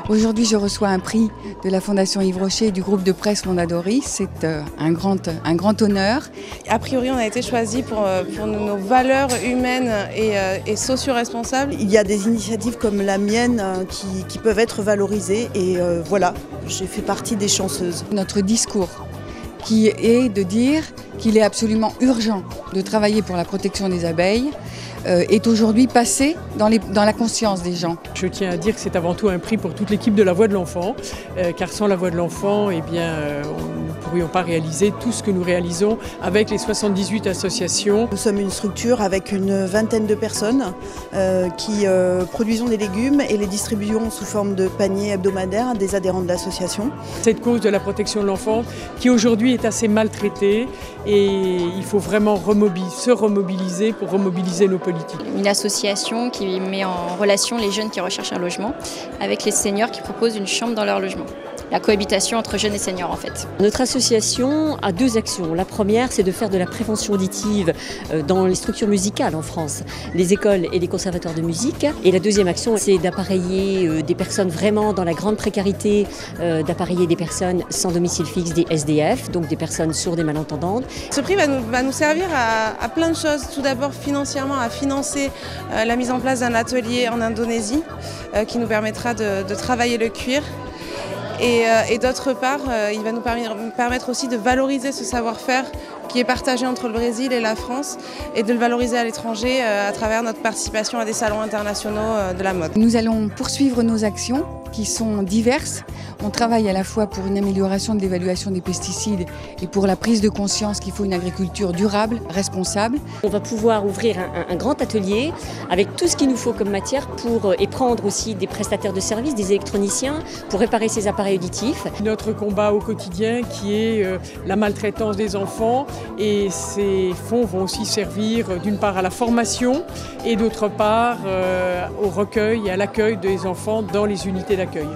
Aujourd'hui, je reçois un prix de la Fondation Yves Rocher et du groupe de presse Mondadori. C'est un grand honneur. A priori, on a été choisi pour nos valeurs humaines et socio-responsables. Il y a des initiatives comme la mienne qui peuvent être valorisées et voilà, j'ai fait partie des chanceuses. Notre discours qui est de dire qu'il est absolument urgent de travailler pour la protection des abeilles est aujourd'hui passé dans la conscience des gens. Je tiens à dire que c'est avant tout un prix pour toute l'équipe de la Voix de l'Enfant, car sans la Voix de l'Enfant, eh bien, nous ne pourrions pas réaliser tout ce que nous réalisons avec les 78 associations. Nous sommes une structure avec une vingtaine de personnes qui produisons des légumes et les distribuons sous forme de paniers hebdomadaires à des adhérents de l'association. Cette cause de la protection de l'enfant qui aujourd'hui est assez maltraitée et il faut vraiment se remobiliser pour remobiliser nos politiques. Une association qui met en relation les jeunes qui recherchent un logement avec les seniors qui proposent une chambre dans leur logement. La cohabitation entre jeunes et seniors en fait. Notre association a deux actions. La première, c'est de faire de la prévention auditive dans les structures musicales en France, les écoles et les conservatoires de musique. Et la deuxième action, c'est d'appareiller des personnes vraiment dans la grande précarité, d'appareiller des personnes sans domicile fixe, des SDF, donc des personnes sourdes et malentendantes. Ce prix va nous servir à plein de choses. Tout d'abord financièrement, à financer la mise en place d'un atelier en Indonésie qui nous permettra de travailler le cuir. Et d'autre part, il va nous permettre aussi de valoriser ce savoir-faire qui est partagé entre le Brésil et la France et de le valoriser à l'étranger à travers notre participation à des salons internationaux de la mode. Nous allons poursuivre nos actions qui sont diverses. On travaille à la fois pour une amélioration de l'évaluation des pesticides et pour la prise de conscience qu'il faut une agriculture durable, responsable. On va pouvoir ouvrir un grand atelier avec tout ce qu'il nous faut comme matière et prendre aussi des prestataires de services, des électroniciens pour réparer ces appareils auditifs. Notre combat au quotidien qui est la maltraitance des enfants et ces fonds vont aussi servir d'une part à la formation et d'autre part au recueil et à l'accueil des enfants dans les unités d'accueil.